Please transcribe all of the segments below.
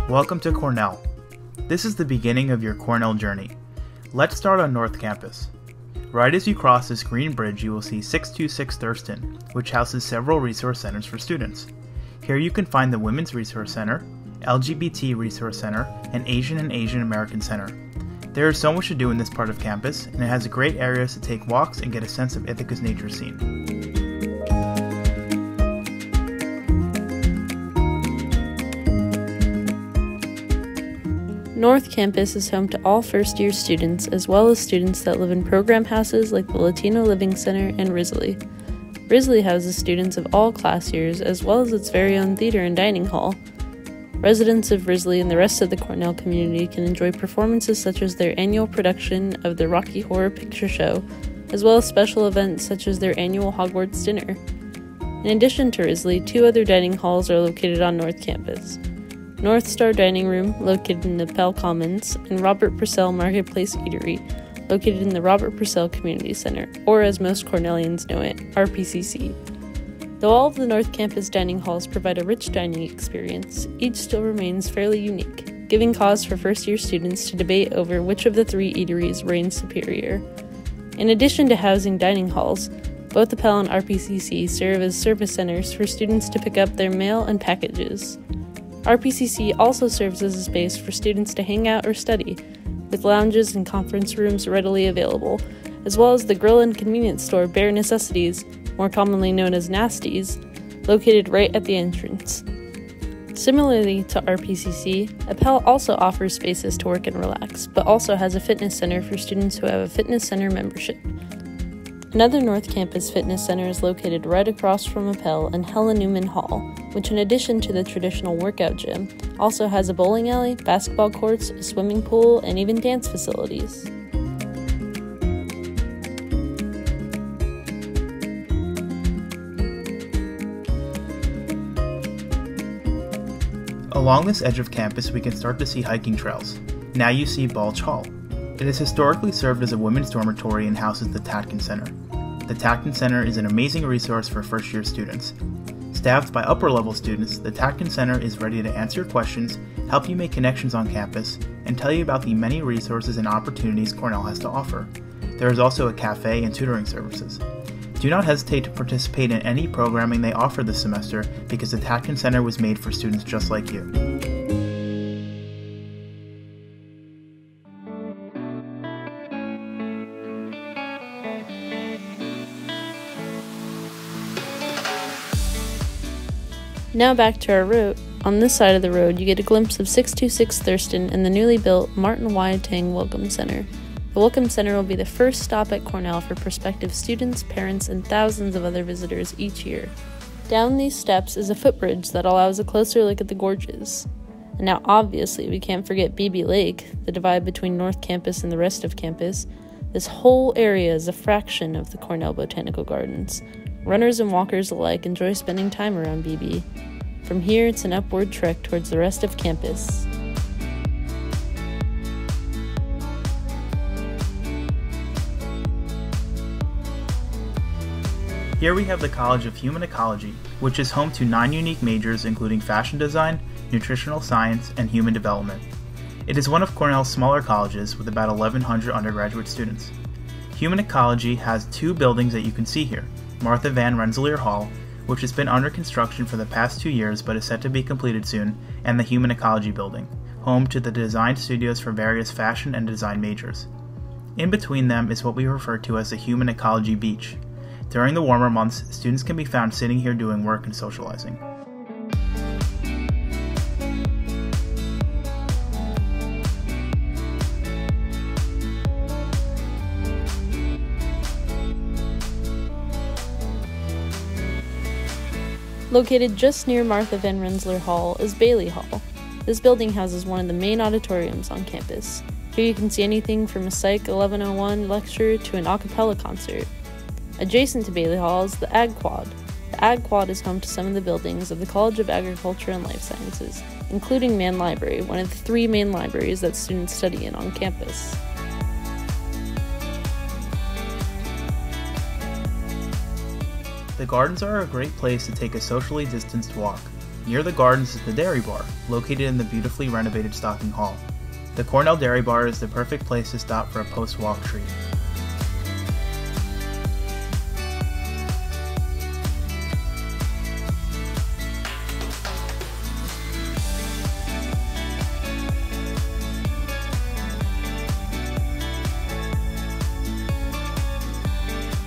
Welcome to Cornell. This is the beginning of your Cornell journey. Let's start on North Campus. Right as you cross this green bridge, you will see 626 Thurston, which houses several resource centers for students. Here you can find the Women's Resource Center, LGBT Resource Center, and Asian American Center. There is so much to do in this part of campus, and it has great areas to take walks and get a sense of Ithaca's nature scene. North Campus is home to all first-year students, as well as students that live in program houses like the Latino Living Center and Risley. Risley houses students of all class years, as well as its very own theater and dining hall. Residents of Risley and the rest of the Cornell community can enjoy performances such as their annual production of the Rocky Horror Picture Show, as well as special events such as their annual Hogwarts dinner. In addition to Risley, 2 other dining halls are located on North Campus. North Star Dining Room, located in the Pell Commons, and Robert Purcell Marketplace Eatery, located in the Robert Purcell Community Center, or as most Cornellians know it, RPCC. Though all of the North Campus dining halls provide a rich dining experience, each still remains fairly unique, giving cause for first-year students to debate over which of the 3 eateries reigns superior. In addition to housing dining halls, both the Pell and RPCC serve as service centers for students to pick up their mail and packages. RPCC also serves as a space for students to hang out or study, with lounges and conference rooms readily available, as well as the grill and convenience store Bare Necessities, more commonly known as Nasties, located right at the entrance. Similarly to RPCC, Appel also offers spaces to work and relax, but also has a fitness center for students who have a fitness center membership. Another North Campus fitness center is located right across from Appel in Helen Newman Hall, which in addition to the traditional workout gym, also has a bowling alley, basketball courts, a swimming pool, and even dance facilities. Along this edge of campus, we can start to see hiking trails. Now you see Balch Hall. It has historically served as a women's dormitory and houses the Tatkin Center. The Tatkin Center is an amazing resource for first-year students. Staffed by upper-level students, the Tatkin Center is ready to answer your questions, help you make connections on campus, and tell you about the many resources and opportunities Cornell has to offer. There is also a cafe and tutoring services. Do not hesitate to participate in any programming they offer this semester because the Tatkin Center was made for students just like you. Now back to our route. On this side of the road, you get a glimpse of 626 Thurston and the newly built Martin Y. Tang Welcome Center. The Welcome Center will be the first stop at Cornell for prospective students, parents, and thousands of other visitors each year. Down these steps is a footbridge that allows a closer look at the gorges. And now obviously we can't forget Beebe Lake, the divide between North Campus and the rest of campus. This whole area is a fraction of the Cornell Botanical Gardens. Runners and walkers alike enjoy spending time around Beebe. From here, it's an upward trek towards the rest of campus. Here we have the College of Human Ecology, which is home to 9 unique majors including fashion design, nutritional science, and human development. It is one of Cornell's smaller colleges with about 1,100 undergraduate students. Human Ecology has 2 buildings that you can see here. Martha Van Rensselaer Hall, which has been under construction for the past 2 years but is set to be completed soon, and the Human Ecology Building, home to the design studios for various fashion and design majors. In between them is what we refer to as the Human Ecology Beach. During the warmer months, students can be found sitting here doing work and socializing. Located just near Martha Van Rensselaer Hall is Bailey Hall. This building houses one of the main auditoriums on campus. Here you can see anything from a Psych 1101 lecture to an a cappella concert. Adjacent to Bailey Hall is the Ag Quad. The Ag Quad is home to some of the buildings of the College of Agriculture and Life Sciences, including Mann Library, one of the 3 main libraries that students study in on campus. The gardens are a great place to take a socially distanced walk. Near the gardens is the Dairy Bar, located in the beautifully renovated Stocking Hall. The Cornell Dairy Bar is the perfect place to stop for a post-walk treat.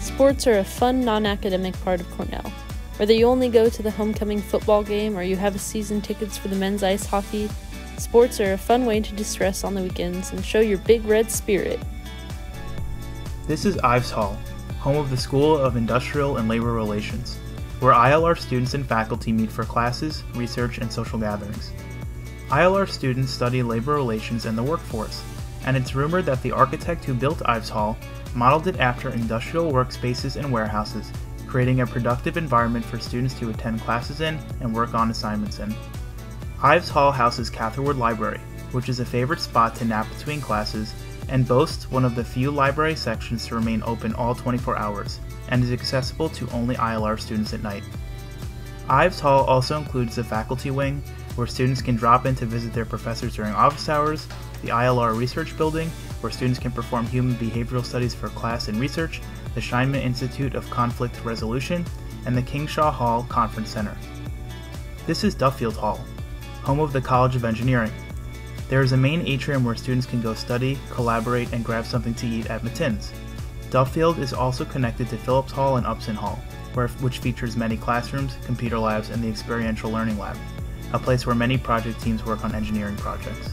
Sports are a fun, non-academic part of Cornell. Whether you only go to the homecoming football game or you have season tickets for the men's ice hockey, sports are a fun way to distress on the weekends and show your big red spirit. This is Ives Hall, home of the School of Industrial and Labor Relations, where ILR students and faculty meet for classes, research, and social gatherings. ILR students study labor relations and the workforce, and it's rumored that the architect who built Ives Hall modeled it after industrial workspaces and warehouses, creating a productive environment for students to attend classes in and work on assignments in. Ives Hall houses Catherwood Library, which is a favorite spot to nap between classes, and boasts one of the few library sections to remain open all 24 hours, and is accessible to only ILR students at night. Ives Hall also includes the faculty wing, where students can drop in to visit their professors during office hours, the ILR Research Building, where students can perform human behavioral studies for class and research, the Scheinman Institute of Conflict Resolution, and the Kingshaw Hall Conference Center. This is Duffield Hall, home of the College of Engineering. There is a main atrium where students can go study, collaborate, and grab something to eat at Matins. Duffield is also connected to Phillips Hall and Upson Hall, which features many classrooms, computer labs, and the Experiential Learning Lab, a place where many project teams work on engineering projects.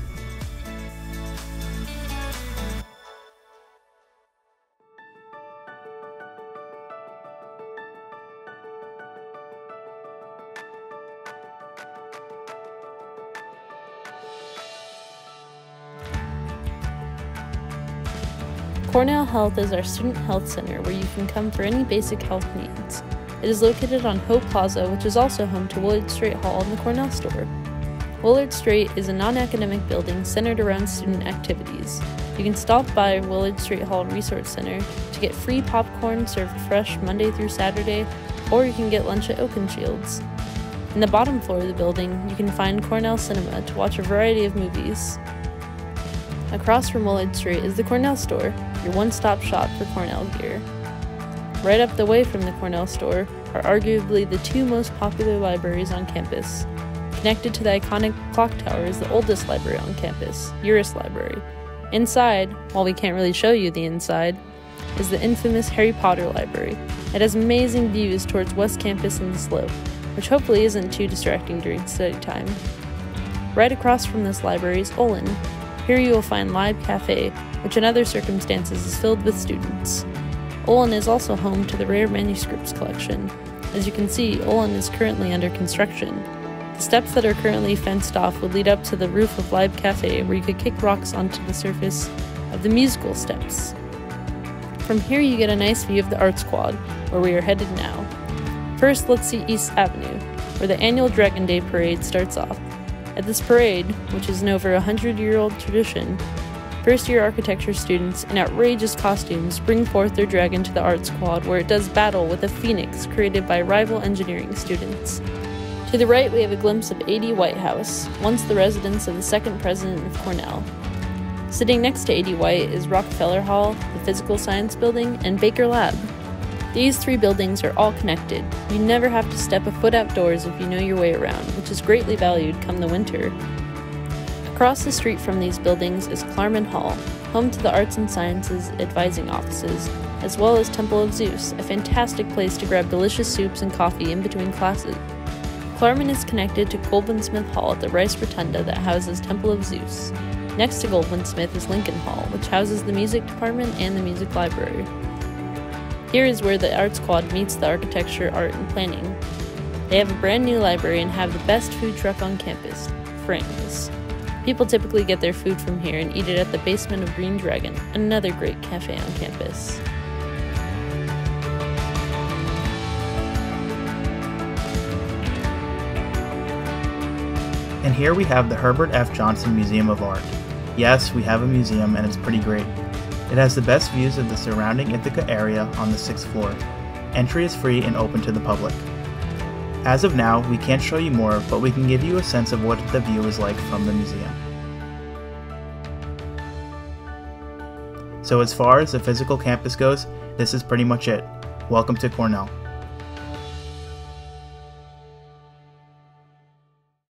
Cornell Health is our student health center where you can come for any basic health needs. It is located on Hope Plaza, which is also home to Willard Straight Hall and the Cornell Store. Willard Straight is a non-academic building centered around student activities. You can stop by Willard Straight Hall Resource Center to get free popcorn served fresh Monday through Saturday, or you can get lunch at Oakenshields. In the bottom floor of the building, you can find Cornell Cinema to watch a variety of movies. Across from Willard Street is the Cornell Store, your one-stop shop for Cornell gear. Right up the way from the Cornell Store are arguably the two most popular libraries on campus. Connected to the iconic clock tower is the oldest library on campus, Uris Library. Inside, while we can't really show you the inside, is the infamous Harry Potter Library. It has amazing views towards West Campus and the Slope, which hopefully isn't too distracting during study time. Right across from this library is Olin. Here you will find Lib Cafe, which in other circumstances is filled with students. Olin is also home to the Rare Manuscripts collection. As you can see, Olin is currently under construction. The steps that are currently fenced off would lead up to the roof of Lib Cafe, where you could kick rocks onto the surface of the musical steps. From here you get a nice view of the Arts Quad, where we are headed now. First, let's see East Avenue, where the annual Dragon Day Parade starts off. At this parade, which is an over 100-year-old tradition, first-year architecture students in outrageous costumes bring forth their dragon to the Arts Quad, where it does battle with a phoenix created by rival engineering students. To the right, we have a glimpse of AD White House, once the residence of the second president of Cornell. Sitting next to AD White is Rockefeller Hall, the Physical Science Building, and Baker Lab. These three buildings are all connected. You never have to step a foot outdoors if you know your way around, which is greatly valued come the winter. Across the street from these buildings is Klarman Hall, home to the Arts and Sciences advising offices, as well as Temple of Zeus, a fantastic place to grab delicious soups and coffee in between classes. Klarman is connected to Goldwin Smith Hall at the Rice Rotunda that houses Temple of Zeus. Next to Goldwin Smith is Lincoln Hall, which houses the music department and the music library. Here is where the Arts Quad meets the architecture, art, and planning. They have a brand new library and have the best food truck on campus, Frings. People typically get their food from here and eat it at the basement of Green Dragon, another great cafe on campus. And here we have the Herbert F. Johnson Museum of Art. Yes, we have a museum and it's pretty great. It has the best views of the surrounding Ithaca area on the 6th floor. Entry is free and open to the public. As of now, we can't show you more, but we can give you a sense of what the view is like from the museum. So as far as the physical campus goes, this is pretty much it. Welcome to Cornell.